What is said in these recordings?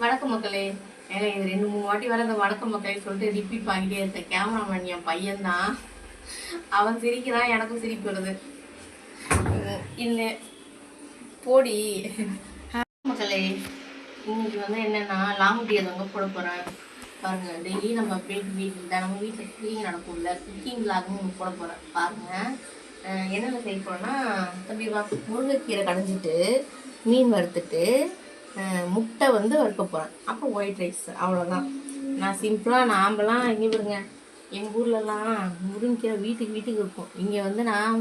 வணக்கம் மக்களே. ஏங்க இது 2-3 வாட்டி வர அந்த வணக்கம் மக்களே சொல்லிட்டு ரிப்பீட் பண்ணிட்டே இருந்தேன். கேமராமேன் என் பையன்தான். அவன் சிரிக்கிறான், எனக்கும் சிரிப்பு வருது. இல்லை போடி மக்களே. இன்னைக்கு வந்து என்னன்னா லாங் டே தாங்க போட போகிறேன். பாருங்க, டெய்லி நம்ம நம்ம வீட்டில் குக்கிங் நடக்கும்ல, குக்கிங் விளாகும் போட போகிறேன். பாருங்கள் என்னென்ன செய்ய போகிறேன்னா, தம்பி முருங்கைக்கீரை கடைஞ்சிட்டு மீன் வறுத்துட்டு முட்டை வந்து வறுக்க போகிறேன். அப்புறம் ஒயிட் ரைஸ், அவ்வளோதான். நான் சிம்பிளாக நாம்பலாம் இங்கே பாருங்க, எங்கள் ஊர்லலாம் முருங்கீரை வீட்டுக்கு வீட்டுக்கு இருக்கும். இங்கே வந்து நான்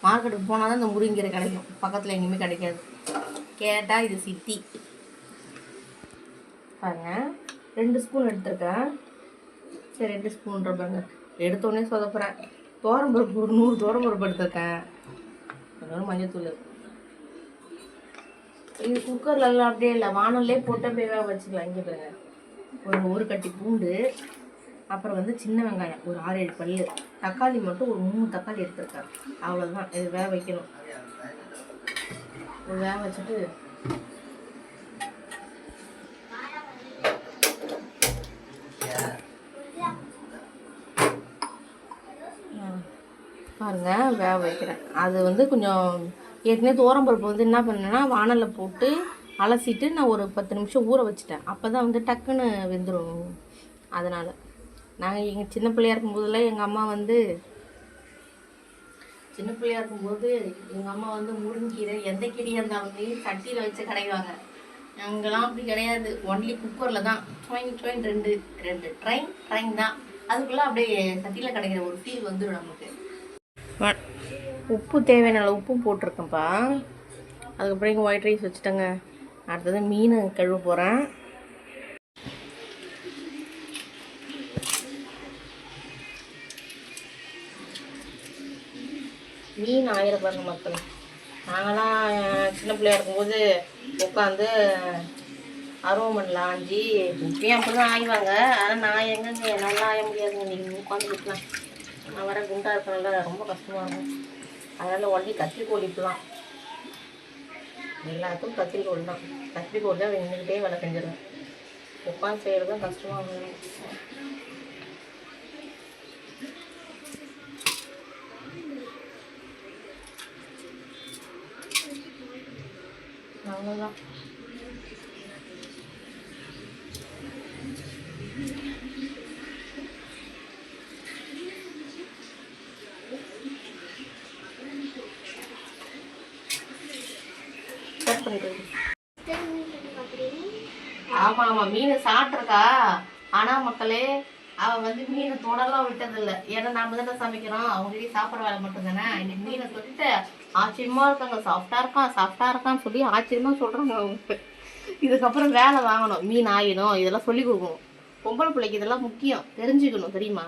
மார்க்கெட்டுக்கு போனால் தான் இந்த முருங்கீரை கிடைக்கும், பக்கத்தில் எங்கேயுமே கிடைக்காது. கேட்டால் இது சிட்டி. பாருங்க 2 ஸ்பூன் எடுத்துருக்கேன். சரி 2 ஸ்பூன்ற பாருங்க, எடுத்தோடனே சொதப்புறேன். தோரம்பருப்பு ஒரு 100 தோரம்பருப்பு எடுத்துருக்கேன். அதோட மஞ்சத்தூள். இது குக்கர்லலாம் அப்படியே இல்லை, வானல்லே போட்டு அப்படியே வேக வச்சுக்கலாம். இங்கே பாருங்க, ஒரு கட்டி பூண்டு, அப்புறம் வந்து சின்ன வெங்காயம் ஒரு 6-7 பல், தக்காளி மட்டும் ஒரு 3 தக்காளி எடுத்துருக்கேன். அவ்வளோதான். இது வேக வைக்கணும். வேக வச்சுட்டு பாருங்க வேக வைக்கிறேன். அது வந்து கொஞ்சம் ஏற்கனவே தோரம்பருப்பு வந்து என்ன பண்ணேன்னா வானலில் போட்டு அலசிட்டு நான் ஒரு 10 நிமிஷம் ஊற வச்சுட்டேன். அப்போ தான் வந்து டக்குன்னு வெந்துடும். அதனால் நாங்கள் எங்கள் சின்ன பிள்ளையாக இருக்கும்போதெல்லாம் எங்கள் அம்மா வந்து முருங்கீரை எந்த கீரையாக இருந்தாலுமே சட்டியில் வச்சு கடைவாங்க. அங்கெல்லாம் அப்படி கிடையாது, ஒன்லி குக்கரில் தான். ரெண்டு ட்ரைன் தான். அதுக்குள்ளே அப்படியே சட்டியில் கிடைக்கிற ஒரு ஃபீல் வந்துடும் நமக்கு. உப்பு தேவையான அளவு உப்பும் போட்டிருக்கேன்ப்பா. அதுக்கப்புறம் இங்கே ஒயிட் ரைஸ் வச்சுட்டேங்க. அடுத்தது மீன் கழுவ போகிறேன். மீன் பாருங்க மக்கள். நாங்களாம் சின்ன பிள்ளையா இருக்கும்போது உட்காந்து அருவமண்ணில் ஆஞ்சி இப்பயும் அப்படி தான் ஆய்வாங்க. ஆனால் நான் எங்கெங்க நல்லா ஆய முடியாதுங்க. நீங்கள் உட்காந்துக்கலாம், நான் வர குண்டாக இருக்கனால ரொம்ப கஷ்டமாக இருக்கும். அதனால் ஒன்லி கத்திரிக்கோள். இப்போலாம் எல்லாத்துக்கும் கத்திரிக்கோள் தான். கத்திரிக்கோள் தான் நின்றுக்கிட்டே வேலை செஞ்சிடும். உட்காந்து செய்கிறது தான் கஷ்டமாக இருக்கும். அவ்வளோதான். ஆமாம் மீன் சாப்பிட்ருக்கா. ஆனால் மக்களே, அவள் வந்து மீனை தொடலாம் விட்டதில்லை. ஏன்னா நம்ம தானே சமைக்கிறோம், அவங்களே சாப்பிட்ற வேலை மட்டும் தானே. இன்னைக்கு மீனை சொல்லிட்டு ஆச்சரியமாக இருக்காங்க. சாஃப்டாக இருக்கான்னு சொல்லி ஆச்சரியமாக சொல்கிறாங்க அவங்க. இதுக்கப்புறம் வேலை வாங்கணும், மீன் ஆயிடும், இதெல்லாம் சொல்லி கொடுக்கணும். பொம்பளை பிள்ளைக்கு இதெல்லாம் முக்கியம், தெரிஞ்சுக்கணும். தெரியுமா?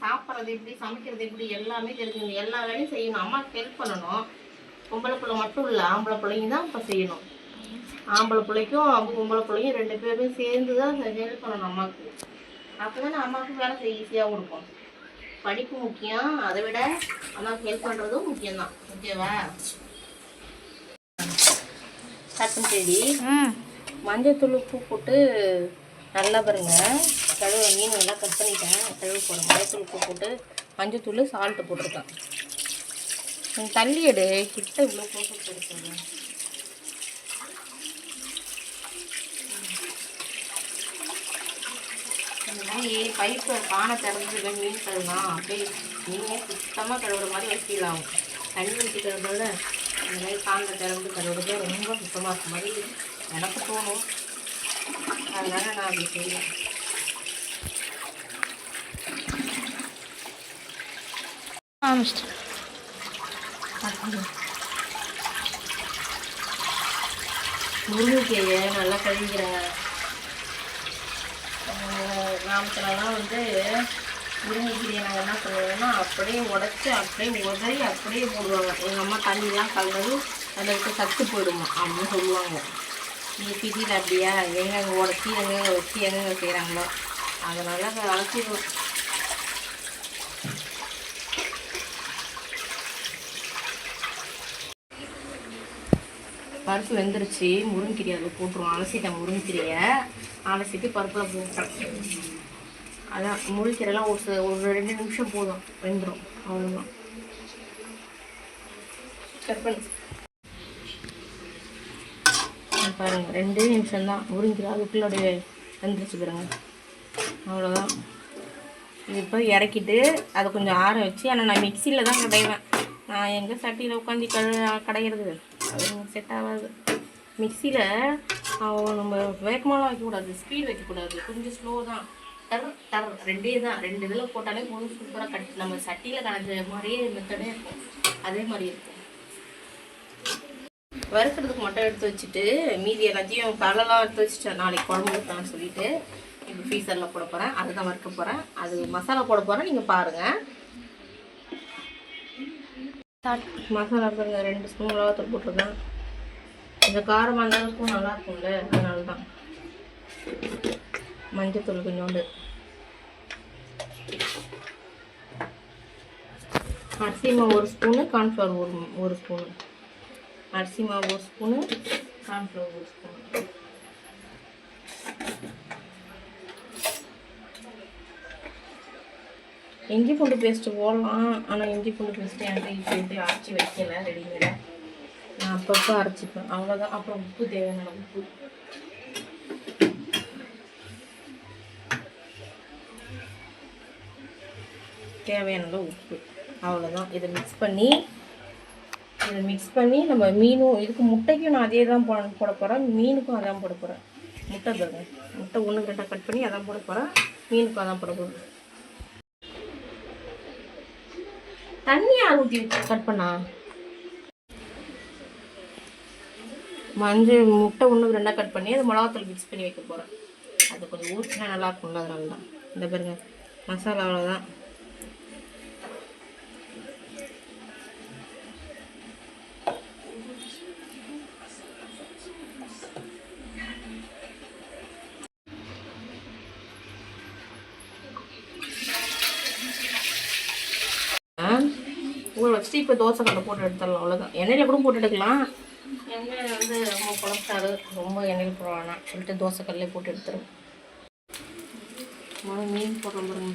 சாப்பிட்றது எப்படி, சமைக்கிறது எப்படி, எல்லாமே தெரிஞ்சுக்கணும். எல்லா வேலையும் செய்யணும். அம்மாவுக்கு ஹெல்ப் பண்ணணும். பொம்பளை பிள்ளை மட்டும் இல்லை, ஆம்பளை பிள்ளைங்க தான் இப்போ செய்யணும். ஆம்பளை பிள்ளைக்கும் பொம்பளை பிள்ளையும் 2 பேருமே சேர்ந்து தான் ஹெல்ப் பண்ணணும் அம்மாவுக்கு. அப்போ தானே அம்மாவுக்கு வேலை செய்ய ஈஸியாக கொடுக்கும். படிப்பு முக்கியம், அதை விட அம்மாவுக்கு ஹெல்ப் பண்ணுறதும் முக்கியம்தான். ஓகேவா? சட்டம் செடி மஞ்சத்தூள் உப்பு போட்டு நல்லா பாருங்க கழுவ மீன் நல்லா கட் பண்ணிட்டேன். கழுவு போடுறேன். மஞ்சத்தூள் உப்பு போட்டு மஞ்சத்தூள் சால்ட்டு போட்டிருக்கேன். தள்ளி எடு, கிட்ட இவ்வளோ போட்டு கொடுத்துருங்க. இந்த மாதிரி பைப்பை பானை திறந்து மீன் கழுவுனா அப்படியே மீனே சுத்தமாக கழுவுற மாதிரி வச்சிடலாம். தண்ணி ஊற்றி கழுவுறத இந்த மாதிரி பானை திறந்து கழுவுறது ரொம்ப சுத்தமாக இருக்க மாதிரி எனக்கு தோணும். அதனால நான் அப்படி செய்வேன். முருங்கைக்கீரையை நல்லா கழுவிக்கிறேன். கிராமத்துலலாம் வந்து முருங்கைக்கீரையை நாங்கள் என்ன பண்ணுவோம்னா அப்படியே உடச்சி அப்படியே உதறி அப்படியே போடுவாங்க. எங்கள் அம்மா தண்ணிலாம் கலந்து அதில் விட்டு சத்து போயிடுமா அப்படின்னு சொல்லுவாங்க. நீங்கள் சிட்டியில் அப்படியா, எங்கெங்கே உடச்சி எங்கெங்கே வச்சு எங்கெங்கே செய்கிறாங்களோ அதனால் அழைச்சிடுவோம். பருப்பு வெந்துருச்சு. முருங்கைக்கீரை அதில் போட்டுருவோம். அலசிட்டேன் முருங்கைக்கீரையை. அலசிட்டு பருப்பில் போட்டேன். அதான் முருங்கைக்கீரைலாம் ஒரு 2 நிமிஷம் போதும், வெந்துடும். அவ்வளோதான். பாருங்கள் 2 நிமிஷம்தான். முருங்கைக்கீரை அதுக்குள்ளே வெந்துருச்சு பாருங்க. அவ்வளோதான். இது இப்போ இறக்கிட்டு அதை கொஞ்சம் ஆற வச்சு, ஆனால் நான் மிக்சியில் தான் கடைவேன். நான் எங்கே சட்டியில் உட்காந்து கடைகிறது, அது செட் ஆகாது. மிக்சியில் நம்ம வேகமாலாம் வைக்கக்கூடாது, ஸ்பீட் வைக்கக்கூடாது, கொஞ்சம் ஸ்லோ தான். டர் 2 தான். 2 இதில் போட்டாலே போதும். சூப்பராக நம்ம சட்டியில் கடைஞ்ச மாதிரியே மெத்தடே இருக்கும். அதே மாதிரி இருக்கும். வறுக்கிறதுக்கு மட்டும் எடுத்து வச்சுட்டு மீதி எல்லாத்தையும் கடலாம் எடுத்து வச்சுட்டேன். நாளைக்கு குழம்பு ஊற்றலான்னு சொல்லிட்டு இப்போ ஃப்ரீசரில் போட போகிறேன். அதுதான் வறுக்க போகிறேன். அது மசாலா போட போகிறேன். நீங்கள் பாருங்கள். மசாலா பாருங்க, 2 ஸ்பூன் மிளகாத்தூள் போட்டிருக்கேன். கொஞ்சம் காரமாக இருந்தாலும் ஸ்பூன் நல்லா இருக்கும்ல, அதனால தான். மஞ்சத்தூள் கொஞ்சோண்டு, அரிசி மாவு 1 ஸ்பூனு, கார்ன்ஃப்ளவர் 1 ஸ்பூனு. அரிசி மாவு 1 ஸ்பூனு, கார்ன்ஃப்ளவர் 1 ஸ்பூனு. இஞ்சி பூண்டு பேஸ்ட்டு போடலாம், ஆனால் இஞ்சி பூண்டு பேஸ்ட்டு என்கிட்ட இப்படி அரைச்சி வைக்கல, ரெடிமேடாக. நான் அப்பப்போ அரைச்சிப்பேன், அவ்வளோதான். அப்புறம் உப்பு, தேவையான உப்பு. தேவையான உப்பு, அவ்வளோதான். இதை மிக்ஸ் பண்ணி நம்ம மீனும் இதுக்கு முட்டைக்கும் நான் அதே தான் போட போகிறேன். மீனுக்கும் அதான் போட போகிறேன். முட்டை பாருங்க, முட்டை 1 2 கட் பண்ணி அதான் போட போகிறேன். மீனுக்கும் அதான் போட போகிறேன். தண்ணியாக ஊற்றி கட் பண்ணா மஞ்சள் முட்டை 1 2 கட் பண்ணி அது மிளகாத்தூள் மிக்ஸ் பண்ணி வைக்க போகிறேன். அது கொஞ்சம் ஊற்றினா நல்லா இருக்கும்ல, அதனால தான். இந்த பாருங்க மசாலா அவ்வளோதான். ஊற வச்சுட்டு இப்போ தோசைக்கல்லை போட்டு எடுத்துடலாம், அவ்வளோதான். எண்ணெயில் கூட போட்டு எடுக்கலாம். எண்ணெய் வந்து ரொம்ப குழப்பாரு, ரொம்ப எண்ணெயில் போட வேணாம் சொல்லிட்டு தோசைக்கல்லே போட்டு எடுத்துருவேன். மீன் போடுறோம் பாருங்க.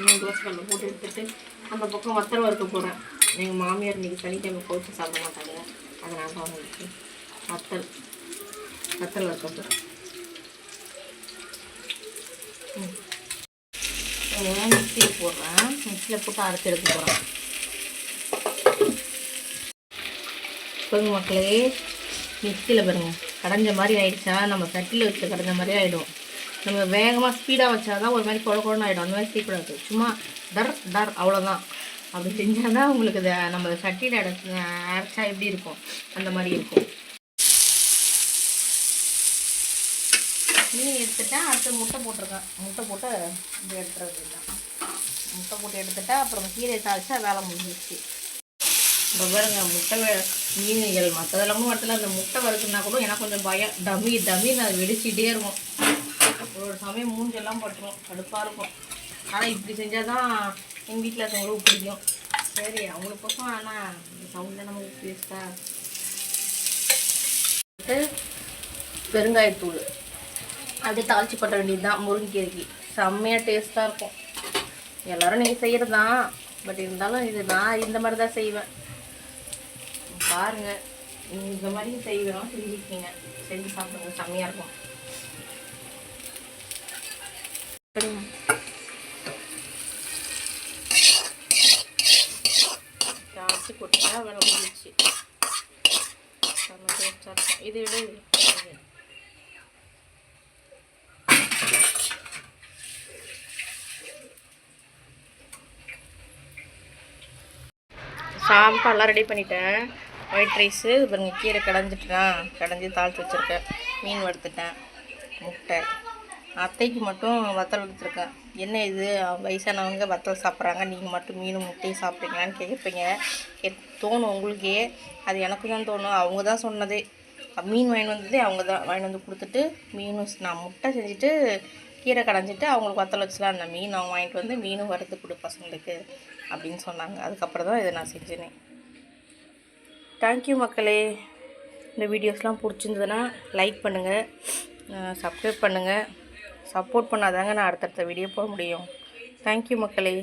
மீன் தோசைக்கல்லை போட்டு எடுத்துட்டு அந்த பக்கம் வத்தல் வறுக்க போகிறேன். எங்கள் மாமியார் இன்றைக்கி சனிக்கிழமை கோச்சு சாப்பிட மாட்டாங்க, அதனால தான் அவங்களுக்கு வத்தல் வறுக்க போகிறேன். மிக்சியில் போடுறேன். மிக்சியில் போட்டு அரைச்சி எடுக்க போகிறேன். சொல்லுங்க மக்களே, மிக்சியில் பாருங்கள் கடைஞ்ச மாதிரி ஆகிடுச்சா, நம்ம சட்டியில் வச்சு கடைஞ்ச மாதிரி ஆகிடும். நம்ம வேகமாக ஸ்பீடாக வச்சா தான் ஒரு மாதிரி குழன்னு ஆகிடும். அந்த மாதிரி செய்யக்கூடாது. சும்மா டர் அவ்வளோதான். அப்படி செஞ்சால் தான் உங்களுக்கு நம்ம சட்டியில் அரைச்சா எப்படி இருக்கும் அந்த மாதிரி இருக்கும். மீன் எடுத்துட்டேன். அடுத்து முட்டை போட்டிருக்கேன். முட்டை போட்டு இப்படி எடுத்துறது தான். முட்டை போட்டு எடுத்துட்டா அப்புறம் கீரை தாளிச்சா வேலை முடிஞ்சிச்சு. இப்போ பாருங்க முட்டை மீன்கள் மற்றதெல்லாமும் இடத்துல அந்த முட்டை வறுக்குன்னா கூட எனக்கு கொஞ்சம் பயம். டமின்னு அது வெடிச்சிட்டே இருக்கும். ஒரு சமயம் மூஞ்செல்லாம் பட்டுரும், கடுப்பாக இருக்கும். ஆனால் இப்படி செஞ்சால் தான் எங்கள் வீட்டில் இருக்கவங்களுக்கு பிடிக்கும். சரி அவங்களுக்கோசம். ஆனால் இந்த சவுண்ட் தான் நமக்கு டேஸ்ட்டாக. பெருங்காயத்தூள் அப்படியே தாளித்து பட்ட வேண்டியது தான். முருங்கைக்கீரைக்கு செம்மையாக டேஸ்ட்டாக இருக்கும். எல்லோரும் நீங்கள் செய்கிறது தான், பட் இருந்தாலும் இது நான் இந்த மாதிரி தான் செய்வேன். பாருங்கள், இந்த மாதிரி செய்வேன், செஞ்சுக்கிங்க, செஞ்சு சாப்பிடுங்க, செம்மையாக இருக்கும். ஜாஸ்தி போட்டா வேலை முடிஞ்சிச்சு. செம்ம டேஸ்ட்டாக இருக்கும். இதை விட சாம்பார்லாம் ரெடி பண்ணிட்டேன். ஒயிட் ரைஸு பாருங்க, கீரை கடைஞ்சி தாளித்து வச்சுருக்கேன். மீன் வறுத்துட்டேன். முட்டை. அத்தைக்கு மட்டும் வத்தல் வறுத்துருக்கேன். என்ன இது வயசானவங்க வத்தல் சாப்பிட்றாங்க, நீங்கள் மட்டும் மீனும் முட்டையும் சாப்பிட்றீங்களான்னு கேட்பீங்க. தோணும் உங்களுக்கே. அது எனக்கு தான் தோணும். அவங்க தான் சொன்னதே. மீன் வாங்கி வந்ததே அவங்க தான். வாங்கி வந்து கொடுத்துட்டு மீனும் நான் முட்டை செஞ்சுட்டு கீரை கடைஞ்சிட்டு அவங்களுக்கு வத்தல் வச்சுலாம் அந்த மீன் அவங்க வாங்கிட்டு வந்து மீனும் வறுத்து கொடு பசங்களுக்கு அப்படின்னு சொன்னாங்க. அதுக்கப்புறம் தான் இதை நான் செஞ்சேனே. தேங்க்யூ மக்களே. இந்த வீடியோஸ்லாம் பிடிச்சிருந்ததுன்னா லைக் பண்ணுங்கள், சப்ஸ்கிரைப் பண்ணுங்கள். சப்போர்ட் பண்ணாதாங்க நான் அடுத்தடுத்த வீடியோ போட முடியும். தேங்க்யூ மக்களே.